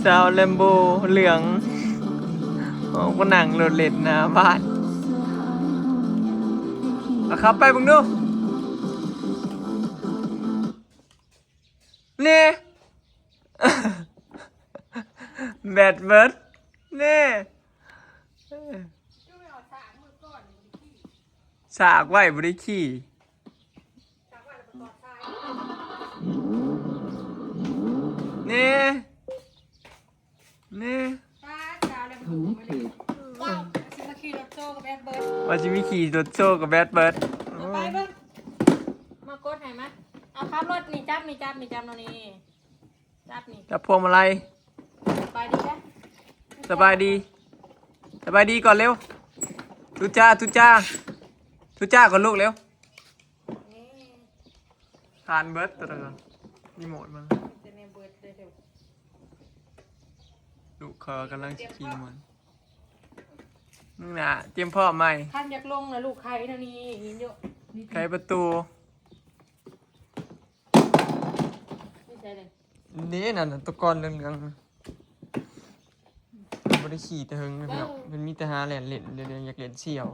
สาวแลมโบเหลืองก็นั่งรถเล่นหน้าบ้านครับไปมึงดูนี่แบดเบิร์ดนี่สากไว้บริขี่นี่นี่ว่าจะมีขี่รถโซ่กับแบดเบิร์ดไปเบิ้งมากดให้มั้ยเอาครับรถนี่จับนี่ตรงนี้จับนี่จับพวงมาลัยไปดีจ้ะสบายดีก่อนเร็วทุจ้าก่อนลูกเร็วทานเบิร์ดตัวก่อนรีโมทมันลูกคอกำลังจะกินมันนึงนะเตรียมพ่อใหม่ท่านอยากลงนะลูกใครเท่านี้ยินเยอะไขประตูนี่นั่นตะกอนเรื่องบริขี่แต่เฮงเลยเนาะมันมีแต่หาเล่นเดี๋ยวอยากเล่นเชี่ยว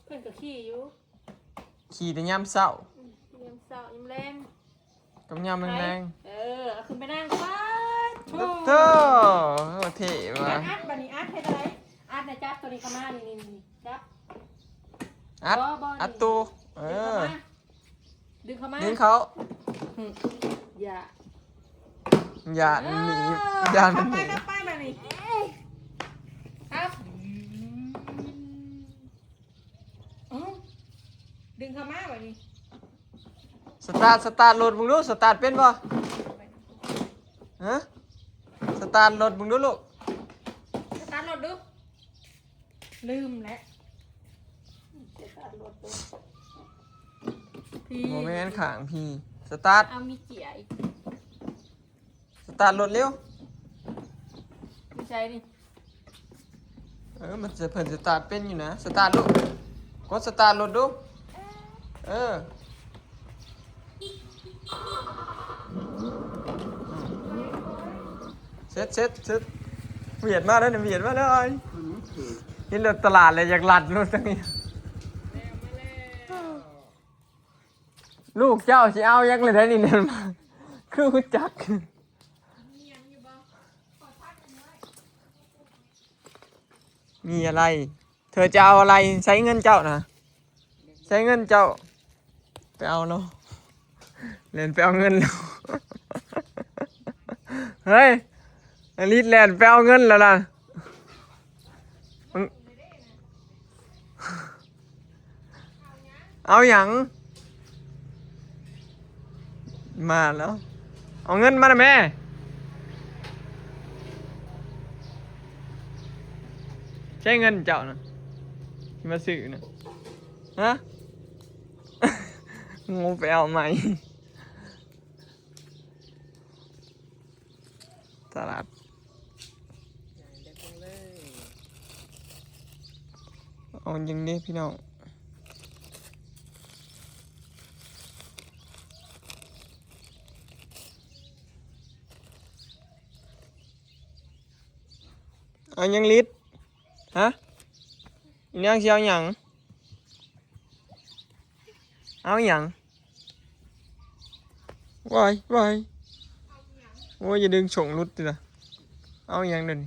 เพื่อนก็ขี่อยู่ขี่แต่ย่ำเศร้าย่ำแรงกับย่ำแรงเอาขึ้นไปนั่งป้าเท่เท่ว่ะอัดบันนี้อัดให้ได้อัดนะจับตัวนี้เข้ามานี่จับอัดตัวดึงเข้ามาดึงเขาอย่าหนีอย่าหนีไปมานี่ครับดึงเข้ามาแบบนี้สตาร์ทรถมึงดูสตาร์ทเป็นป่ะฮะสตาร์ทรถมึงดูลูกสตาร์ทรถดูลืมแล้วสตาร์ทรถดูพี่โมเมนต์ขางพี่สตาร์ทเอามีเกียร์อีกสตาร์ทรถเร็วไม่ใช่ดิมันจะเพิ่นสตาร์ทเป็นอยู่นะสตาร์ทลูกกดสตาร์ทรถดูเซ็ตเวียดมาแล้วเนี่ยเวียดมาเลยนี่รถตลาดเลยอยากหลัดรถสักนิดลูกเจ้าสิเอายังเลยได้นี่เนี่ยมาคือคุณจักมีอะไรเธอจะเอาอะไรใช้เงินเจ้านะใช้เงินเจ้าไปเอาเนาะเล่นไปเอาเงินแล้วเฮ้ยอลิสแลนด์ไปเอาเงินแล้วล่ะเอาอย่างมาแล้วเอาเงินมานะแม่ใช้เงินเจ้านะที่มาซื้อนะฮะงูไปเอาไหมตลาดเอาอย่างนี้พี่น้องเอายังลิตรฮะยังเชียวหยังเอาหยังวายโอ้ยอย่าดึงฉงรุดดิละเอาหยังเดิน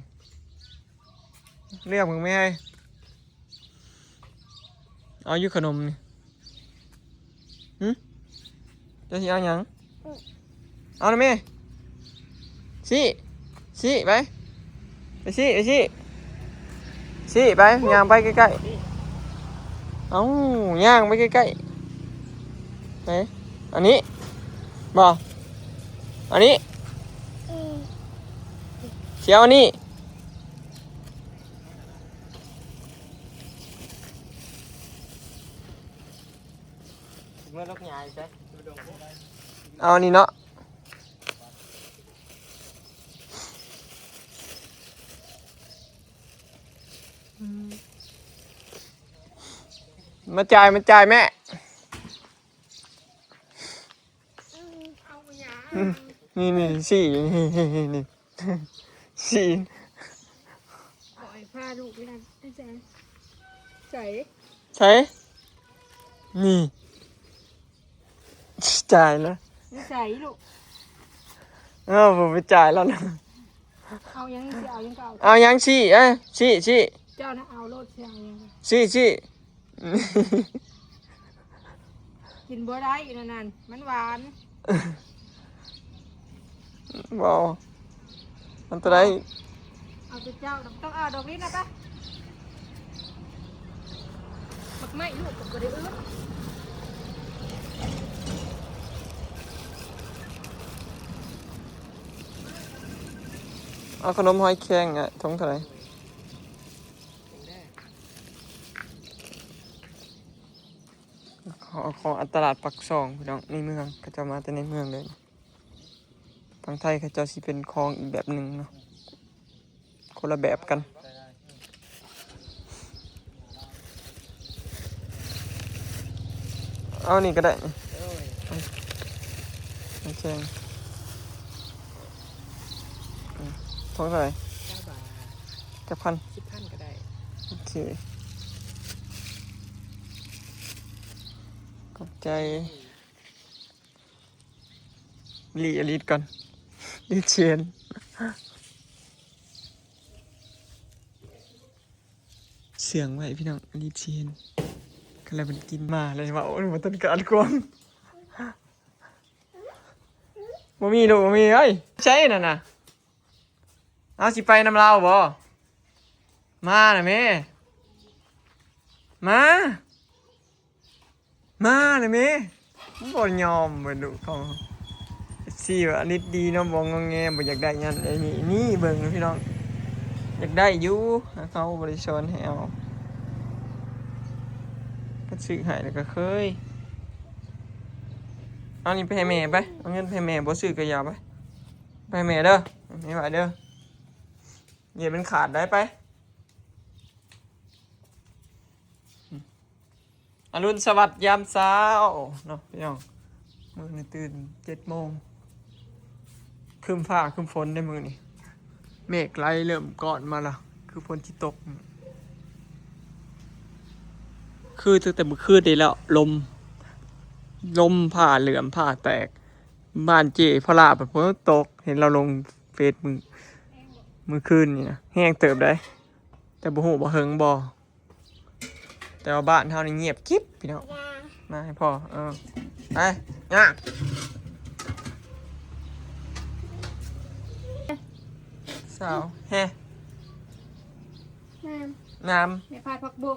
เรียกมึงไม่ให้เอาอยู่ขนมนี่จะสิเอาหยังเอาหน่อยแม่สิไปสิไปย่างไปใกล้ๆเอาย่างไปใกล้ๆไหนอันนี้บ่อันนี้เชียวอันนี้เอาอันนี้เนาะมาจ่ายแม่นี่สี่นี่ สี่ ปล่อยผ้าลูกไม่ได้ได้ใจใส่ ใช่นี่จ่ายแล้ว ไม่ใส่ลูก ผมไปจ่ายแล้วนะ เอายังสิเอายังเก่า เอายังชี้เอ้ยชี้ เจ้านะเอาโลดเชียงยัง ชี้ กินบ่ได้อยู่นั่นมันหวาน บอกมันตัวไหน เอาตัวเจ้าต้องเอาดอกนี้นะปะมักไม่ลูกก็ได้อื้อ เอาขนมหอยแครงอ่ะท้องเท่าไหร่ของอัตลาดปักซองพี่น้องในเมืองเขาจะมาแต่ในเมืองเลยทางไทยเขาจะสิเป็นคลองอีกแบบหนึ่งเนาะคนละแบบกันเอานี่ก็ได้โอเคท้องเท่าไหร่จะพัน 10,000ก็ได้ โอเคขอบใจลีอลิสก่อนลีเชียนเสียงไว้พี่น้องลีเชียนก็เลยมันกินมาเลยว่าโอ้ยมันต้นการกวางบ่มีลูกบ่มีเอ้ยใช่น่ะนะเอาสิไปน้ำลาวบ่มาน่ะแม่มาน่ะแม่บ่ยอมบ่ดุเขาสิว่าอันนี้ดีเนาะบ่งอแงบ่อยากได้งั้นไอ้นี่เบิ่งพี่น้องอยากได้อยู่เขาบ่ได้สอนให้เอาก็ซื้อให้แล้วก็เคยเอานี่ไปให้แม่ไปเอาเงินไปให้แม่บ่ซื้อก็อย่าไปไปให้แม่เด้อไม่ไหวเด้ออย่ามันขาดได้ไปอรุณสวัสดิ์ยามเช้าเนาะพี่น้องมื้อนี้ตื่น7 โมงครึ้มฟ้าครึ้มฝนได้มื้อนี้เมฆไล่เริ่มก่อนมาละคือฝนที่ตกคือตั้งแต่เมื่อคืนนี้แล้วลมผ่าเหลื่อมผ่าแตกบ้านเจพลาแบบฝนตกเห็นเราลงเฟซมือคืนนี่นะแห้งเติบได้แต่บ่ฮู้บ่เฮิงบ่แต่ว่าบ้านเฮานี่เงียบกิ๊บพี่น้องมาให้พ่อไปย่าสาวแฮ่น้ ในพาดผักบุ้ง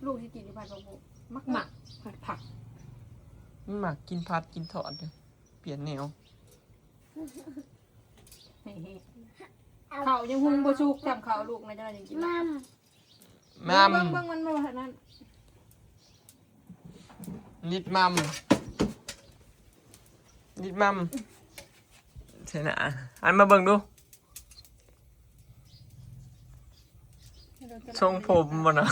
ลูกที่กินในพาดผักบุ้งมักหมักผัก ำมันหมักกินพัดกินถอดเลยเปลี่ยนแนว เฮ้เขายังหุงบ่ชุกจำเขาลูกนะจะยังกินมัม มั เบิ่ ม งมันบ่ขนาดนั้น นิดมัมใช่นะอันมาเบิ่งดูทรงผมมันนะ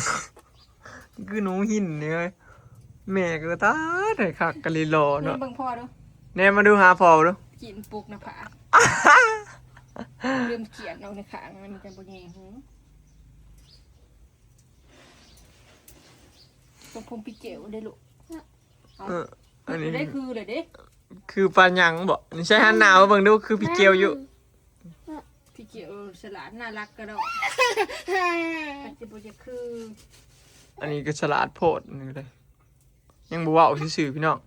คือหนูหินเนี่ยแม่ก็ตาได้คักกะลิโลเนาะ เบิ่งพ่อดู แน่มาดูหาพ่อดู กินปลูกหน้าผากลืมเขียนเอาในขางมันจะบ่แยงหูตรงผมปีเกลได้ลูก อันนี้ ได้คือเลยเด้ คือปลาหยังบ่นี่ใช่ฮันหนาวเบิ่งดูคือพี่เกียวอยู่ พี่เกลสลาดน่ารักกระดอกแต่จะบ่จะคือ อันนี้ก็ฉลาดโพดนี่เลยยังบ่เว้าซื่อๆพี่น้อง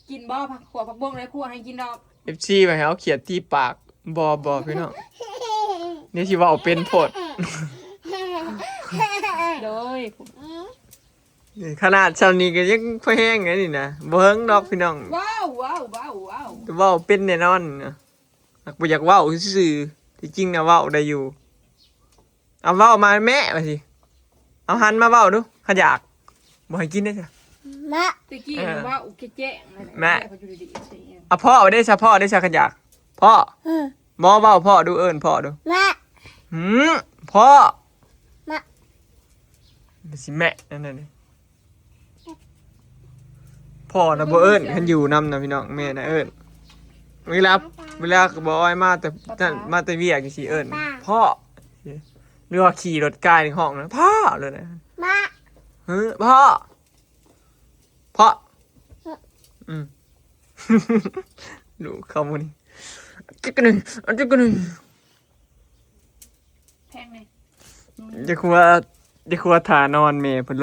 กินบ่ผักขวผักบ้งเลยคั่วให้กินดอก FC ไปให้เอาเขียดที่ปากบ่พี่น้องนี่สิเว้าเป็นโพด โดย นี่ขนาดชาวนี้ก็ยังพอแห้งไงนี่นะบ่เฮิงดอกพี่น้อง ว้าว เว้าเป็นแน่นอนนะบ่อยากเว้าซื่อๆที่จริงนะเว้าได้อยู่เอาเว้ามาแม่ว่าสิเอาหันมาเว้าดูขอยากบ่ให้กินได้จ้ะ ตะกี้ว่าอุกแจ้ง แม่เอาพ่อเอาได้ซะพ่อได้ซะขอยากพ่อบ่เว้าพ่อดูเอิ้นพ่อดูพ่อสิแม่นั่นน่ะนี่พ่อน่ะบ่เอิ้นคันอยู่นำนะพี่น้องแม่น่ะเอิ้น เวลาบอยมาแต่นั่นมาแต่เวียกสิเอิ้นพ่อหรือว่าขี่รถกายในห้องนะพ่อเลยนะ มา เฮ้ยพ่ออืม ดูเข้ามานี่จิ๊กกะหนึ่งจิ๊กกะหนึ่ง แพงเลย จะครัวถานอนเมย์เพิ่น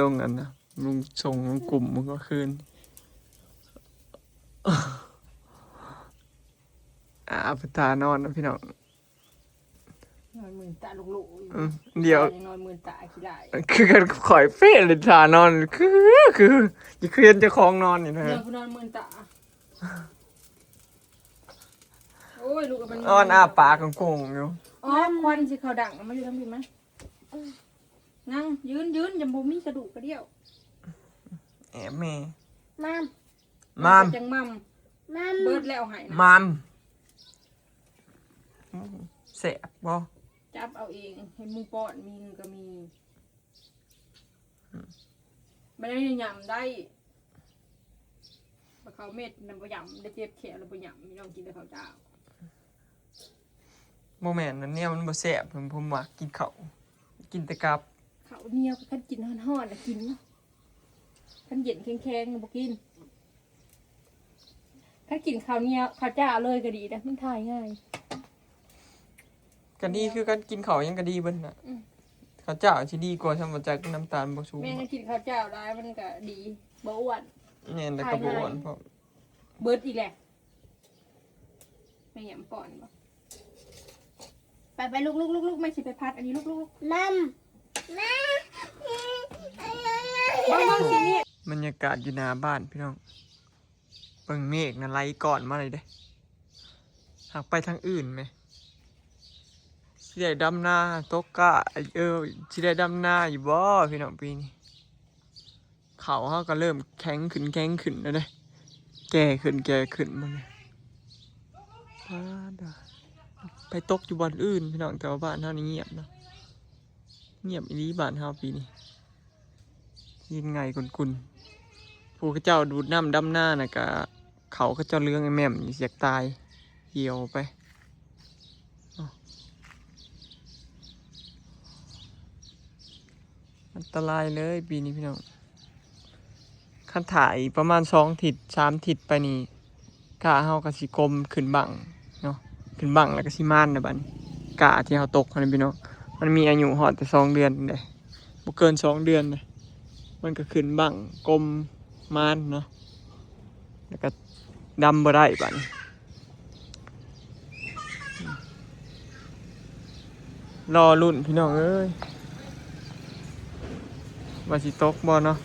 ลงอันนะลงส่งลงกลุ่มมันก็คืนเพิ่นถานอนนะพี่น้อง นอนหมื่นตาลุก เดี๋ยว นอนหมื่นตาขี้ได้ คือกันข่อยเฟ้เลยถานอนคือจะเคลียนเจะคลองนอนอยู่นะ เดี๋ยวกูนอนหมื่นตาโอ้ยลูกกับมัน นอนอ้าปากโกงๆอยู่ อ๋อควันสิเขาดังมาอยู่ทั้งพี่มั้ยนั่งยืนยังบ่มีกระดูกกระเดี่ยว แอบแม่ มาม มาม จังมัม มาม เบิดแล้วหายนะ มามแสบบ่ จับเอาเองให้มึงป้อนมีก็มีมันได้ยำได้บะเขาเม็ดนำบะยำได้เจ็บแขนแล้วบะยำไม่ต้องกินแต่ข้าวเจ้า โมแมนนั้นเนี่ยมันบ่แสบผมว่ากินข้าวกินแต่กับ เขาวเหนียวขันกินห่อนๆนะกินขันเย็นแข็งๆบ่กินขันกินข้าวเหนียวข้าวเจ้าเลยก็ดีนะมันถ่ายง่าย ก็ดีคือการกินข้าวยังก็ดีเบิ่นน่ะข้าวเจ้าสิดีกว่าทำมาจากน้ำตาลบ่สูง แม่ก็กินข้าวเจ้าได้มันก็ดีบ่อ้วน แม่นแต่กระบวนเพราะ เบิดอีกแหละไม่ยำป้อนบ่ไปลูกไม่ใช่ไปพัดอันนี้ลูก มามมา บ้างสิเนี่ย บรรยากาศอยู่หน้าบ้านพี่น้องเบิ่งเมฆน่ะไหลก่อนมาเลยเด้หากไปทางอื่นไหมสิได้ดำนาตกกะสิได้ดำนาอยู่บ่พี่น้องปีนี้เขาก็เริ่มแข็งขึ้นแล้วเด้แก่ขึ้นมันเนี่ยไปตกอยู่บ้านอื่นพี่น้องแต่ว่าบ้านเฮานี่เงียบเนาะเงียบอีหลีบ้านเฮาปีนี้ยินไงกุนผู้เขาเจ้าดูดน้ำดำหน้าน่ะกะเขาเจ้าเลี้ยงไอ้แม่มอยู่เสียกตายเหี่ยวไปอันตรายเลยปีนี้พี่น้องคันถ่ายประมาณ2 ทิศ 3 ทิศไปนี่กะเฮากะสิกลมขึ้นบังเนาะขึ้นบังแล้วก็สิม่านนะบัดนี้กะที่เฮาตกนั่นพี่น้องมันมีอายุฮอดแต่2 เดือนเด้บ่เกิน2 เดือนเลยมันก็ขึ้นบังกลมม่านเนาะแล้วก็ดำบ่ได้บัดนี้รอรุ่นพี่น้องเอ้ยว่าสิตกบ่เนาะ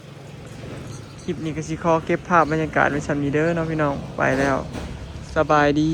คลิปนี้ก็สิขอเก็บภาพบรรยากาศไว้ชั้นนี้เด้อเนาะพี่น้องไปแล้วสบายดี